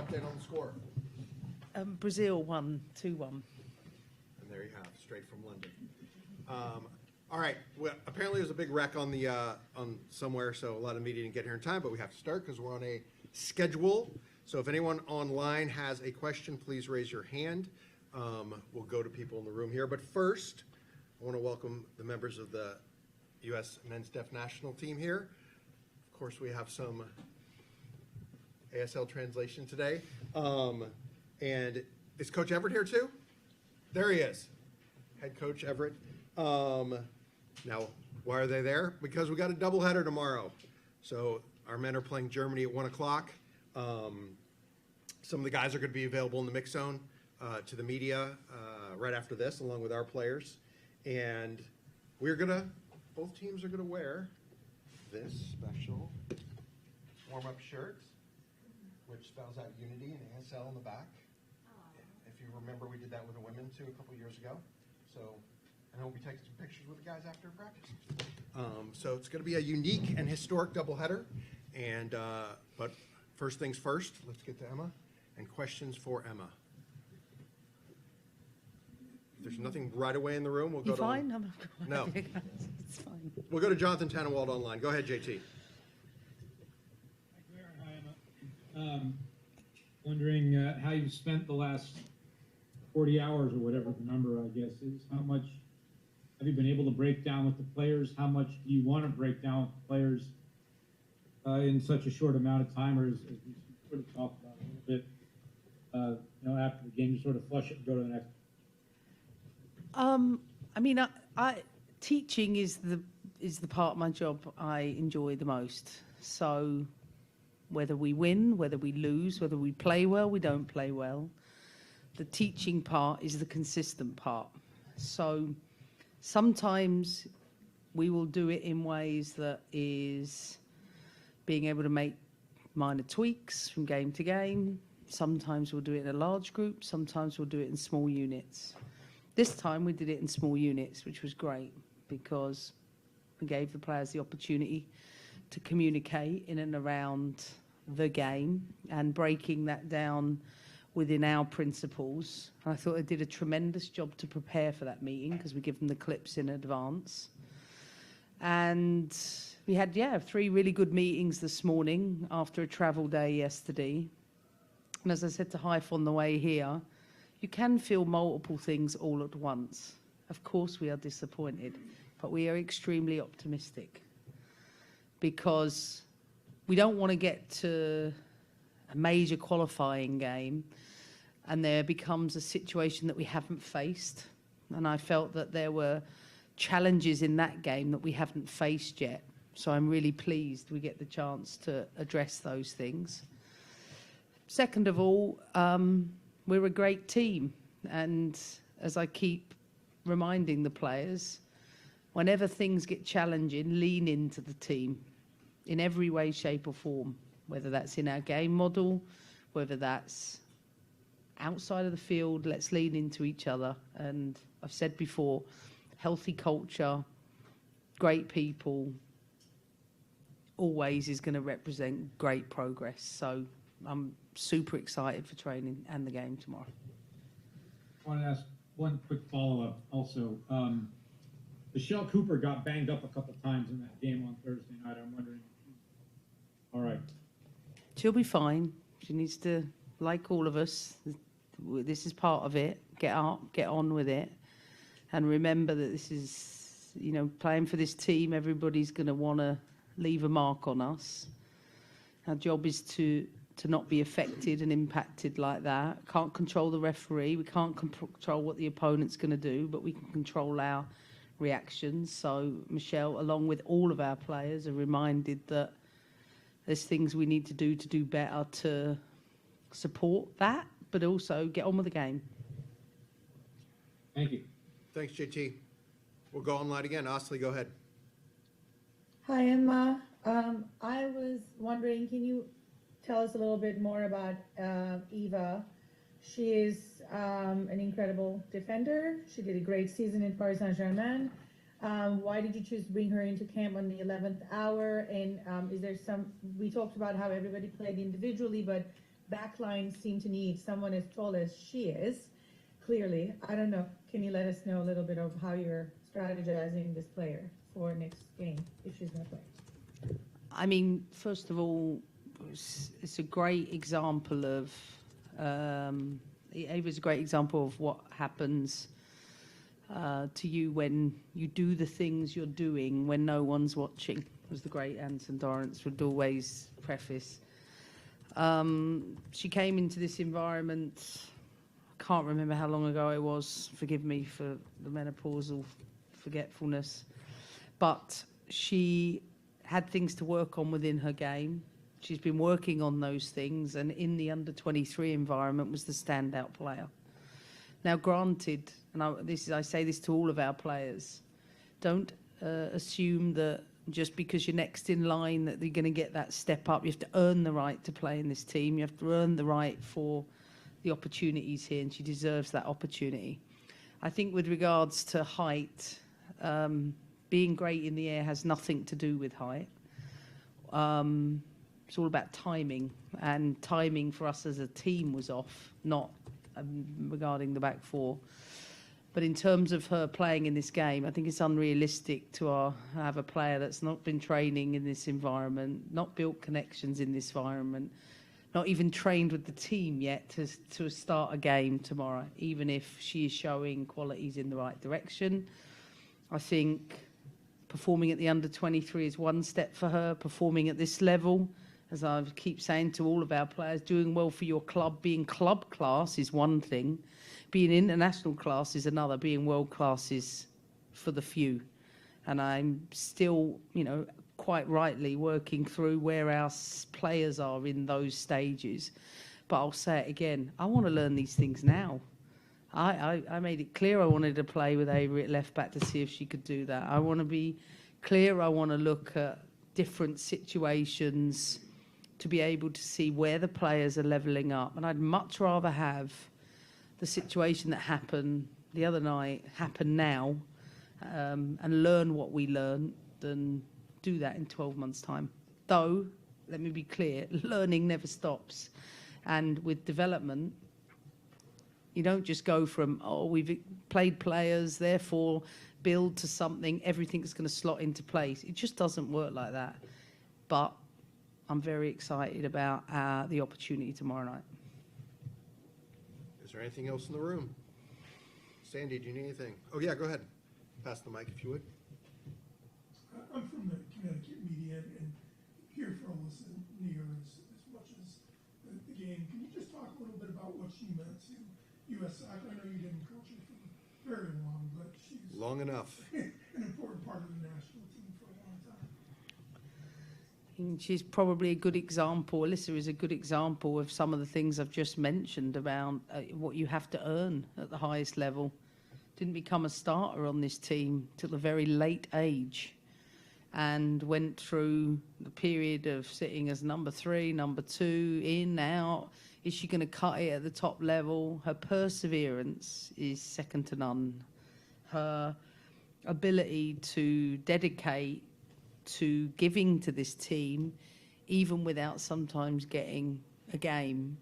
update on the score. Brazil won 2-1. And there you have, straight from London. All right. Well, apparently there's a big wreck on the on somewhere, so a lot of media didn't get here in time, but we have to start because we're on a schedule. So if anyone online has a question, please raise your hand. We'll go to people in the room here. But first, I want to welcome the members of the U.S. Men's Deaf National Team here. Of course, we have some ASL translation today. And is Coach Everett here too? There he is, head coach Everett. Now, why are they there? Because we got a doubleheader tomorrow. So our men are playing Germany at 1 o'clock. Some of the guys are going to be available in the mix zone to the media right after this, along with our players. And both teams are going to wear this special warm-up shirt, which spells out unity and ASL in the back. If you remember, we did that with the women too a couple years ago. So I know we'll be taking some pictures with the guys after practice. So it's going to be a unique and historic doubleheader. And but first things first, let's get to Emma and questions for Emma. If there's nothing right away in the room, we'll go to... Fine? No. It's fine. We'll go to Jonathan Tannenwald online. Go ahead, JT. Hi, Emma. Wondering how you've spent the last 40 hours or whatever the number, I guess, is. How much have you been able to break down with the players? How much do you want to break down with the players in such a short amount of time, or as we sort of talked about a little bit, after the game, you sort of flush it and go to the next? I mean, teaching is the part of my job I enjoy the most. So whether we win, whether we lose, whether we play well, we don't play well, the teaching part is the consistent part. So sometimes we will do it in ways that is being able to make minor tweaks from game to game. Sometimes we'll do it in a large group. Sometimes we'll do it in small units. This time we did it in small units, which was great because we gave the players the opportunity to communicate in and around the game and breaking that down within our principles. I thought they did a tremendous job to prepare for that meeting because we give them the clips in advance. And we had, 3 really good meetings this morning after a travel day yesterday. And as I said to Hype on the way here, you can feel multiple things all at once. Of course we are disappointed, but we are extremely optimistic because we don't want to get to a major qualifying game and there becomes a situation that we haven't faced. And I felt that there were challenges in that game that we haven't faced yet. So I'm really pleased we get the chance to address those things. Second of all, we're a great team. And as I keep reminding the players, whenever things get challenging, lean into the team in every way, shape or form, whether that's in our game model, whether that's outside of the field, let's lean into each other. And I've said before, healthy culture, great people, always is going to represent great progress. So I'm super excited for training and the game tomorrow. I want to ask one quick follow-up also. Michelle Cooper got banged up a couple times in that game on Thursday night. I'm wondering, all right. She'll be fine. She needs to, like all of us, this is part of it. Get up, get on with it. And remember that this is, playing for this team, everybody's going to want to leave a mark on us. Our job is to not be affected and impacted like that. Can't control the referee. We can't control what the opponent's going to do, but we can control our reactions. So Michelle, along with all of our players, are reminded that there's things we need to do better to support that, but also get on with the game. Thank you. Thanks, JT. We'll go online again. Asli, go ahead. Hi, Emma. I was wondering, can you tell us a little bit more about Eva? She is an incredible defender. She did a great season in Paris Saint-Germain. Why did you choose to bring her into camp on the 11th hour? And is there we talked about how everybody played individually, but back line seem to need someone as tall as she is, clearly. I don't know. Can you let us know a little bit of how you're strategizing this player for next game if she's going to play? I mean, first of all, it's a great example of, Ava's a great example of what happens to you when you do the things you're doing when no one's watching, as the great Anson Dorrance would always preface. She came into this environment, I can't remember how long ago it was, forgive me for the menopausal forgetfulness, but she had things to work on within her game. She's been working on those things, and in the under-23 environment was the standout player. Now, granted, and I say this to all of our players, don't assume that just because you're next in line that you're going to get that step up. You have to earn the right to play in this team. You have to earn the right for the opportunities here, and she deserves that opportunity. I think with regards to height, being great in the air has nothing to do with height. It's all about timing, and timing for us as a team was off, not regarding the back four. But in terms of her playing in this game, I think it's unrealistic to have a player that's not been training in this environment, not built connections in this environment, not even trained with the team yet to start a game tomorrow, even if she is showing qualities in the right direction. I think performing at the under-23 is one step for her. Performing at this level, as I keep saying to all of our players, doing well for your club, being club class is one thing. Being international class is another. Being world class is for the few. And I'm still, quite rightly working through where our players are in those stages. But I'll say it again, I want to learn these things now. I made it clear I wanted to play with Avery at left back to see if she could do that. I want to be clear. I want to look at different situations to be able to see where the players are levelling up. And I'd much rather have the situation that happened the other night happen now and learn what we learned than do that in 12 months' time. Though, let me be clear, learning never stops. And with development, you don't just go from, we've played players, therefore build to something, everything's going to slot into place. It just doesn't work like that. But I'm very excited about the opportunity tomorrow night. Is there anything else in the room? Sandy, do you need anything? Oh, yeah, go ahead. Pass the mic if you would. I'm from the Connecticut media and here for almost near as much as the game. Can you just talk a little bit about what she meant to U.S. Soccer? I know you didn't coach her for very long, but she's Long enough. an important part of the national team for a long time. And she's probably a good example. Alyssa is a good example of some of the things I've just mentioned about what you have to earn at the highest level. Didn't become a starter on this team till a very late age, and went through the period of sitting as number 3, number 2, in, out. Is she going to cut it at the top level? Her perseverance is second to none. Her ability to dedicate to giving to this team, even without sometimes getting a game.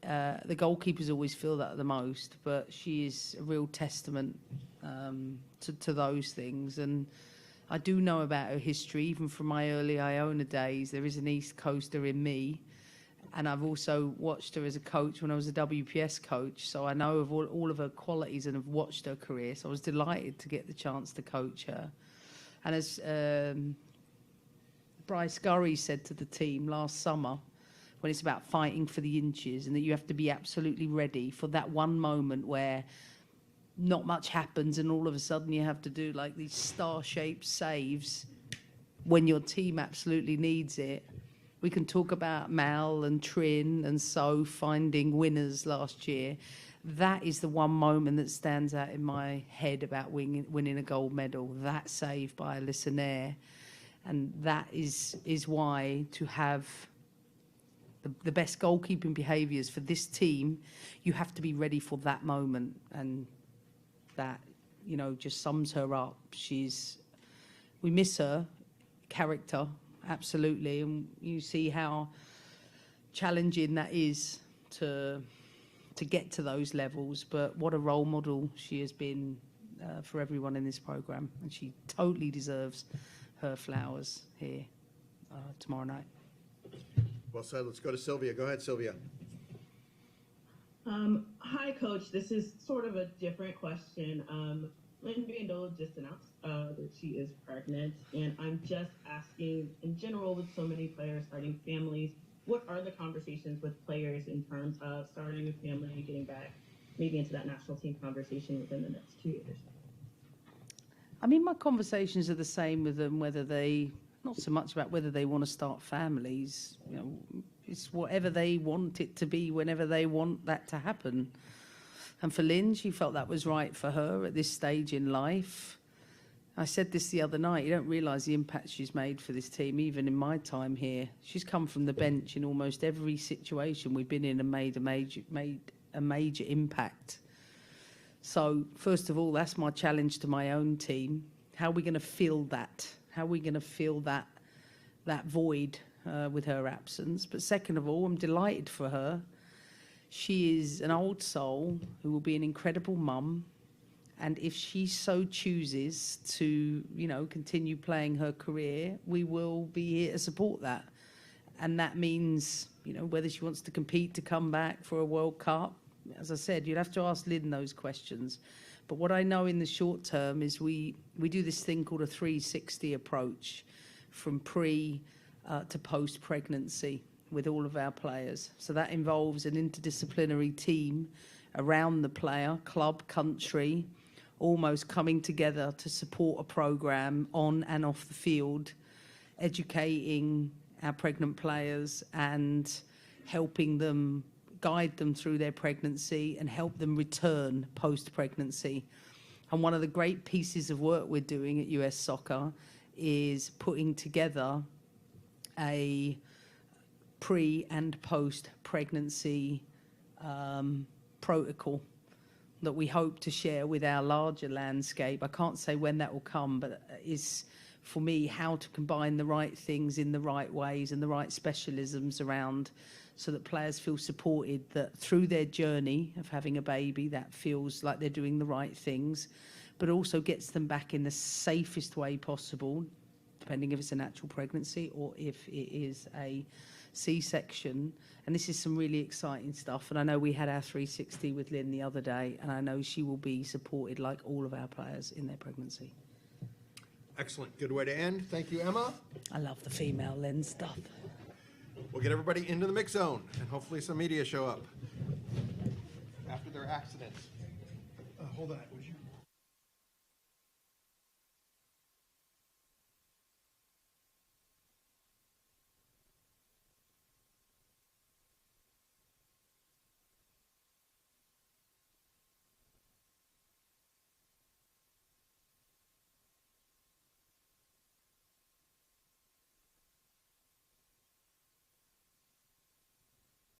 The goalkeepers always feel that the most, but she is a real testament to those things. And I do know about her history, even from my early Iona days. There is an East Coaster in me. And I've also watched her as a coach when I was a WPS coach. So I know of all of her qualities and have watched her career. So I was delighted to get the chance to coach her. And as Bryce Gurry said to the team last summer, when it's about fighting for the inches and that you have to be absolutely ready for that one moment where not much happens and all of a sudden you have to do like these star-shaped saves when your team absolutely needs it. We can talk about Mal and Trin and So finding winners last year. That is the one moment that stands out in my head about winning a gold medal, that save by Alyssa Nair. And that is why to have the best goalkeeping behaviours for this team, you have to be ready for that moment. And that, just sums her up. We miss her character, absolutely. And you see how challenging that is to get to those levels. But what a role model she has been for everyone in this program, and she totally deserves her flowers here tomorrow night. Well said. Let's go to Sylvia. Go ahead, Sylvia. Hi, Coach. This is sort of a different question. Lynn Vandol just announced that she is pregnant, and I'm just asking, in general, with so many players starting families, what are the conversations with players in terms of starting a family and getting back maybe into that national team conversation within the next 2 years? I mean, my conversations are the same with them, whether they, not so much about whether they want to start families, you know, it's whatever they want it to be whenever they want that to happen. And for Lynn, she felt that was right for her at this stage in life. I said this the other night, you don't realise the impact she's made for this team, even in my time here. She's come from the bench in almost every situation we've been in and made a major impact. So, first of all, that's my challenge to my own team. How are we going to fill that? How are we going to fill that void with her absence? But second of all, I'm delighted for her. She is an old soul who will be an incredible mum. And if she so chooses to, you know, continue playing her career, we will be here to support that. And that means, you know, whether she wants to compete to come back for a World Cup, as I said, you'd have to ask Lynn those questions. But what I know in the short term is we do this thing called a 360 approach from pre to post-pregnancy with all of our players. So that involves an interdisciplinary team around the player, club, country, almost coming together to support a program on and off the field, educating our pregnant players and helping them, guide them through their pregnancy and help them return post-pregnancy. And one of the great pieces of work we're doing at US Soccer is putting together a pre and post-pregnancy protocol that we hope to share with our larger landscape. I can't say when that will come, but is for me how to combine the right things in the right ways and the right specialisms around, so that players feel supported, that through their journey of having a baby, that feels like they're doing the right things, but also gets them back in the safest way possible, depending if it's a natural pregnancy or if it is a C-section. And this is some really exciting stuff. And I know we had our 360 with Lynn the other day, and I know she will be supported like all of our players in their pregnancy. Excellent. Good way to end. Thank you, Emma. I love the female Lynn stuff. We'll get everybody into the mix zone, and hopefully some media show up after their accidents. Hold on, would you?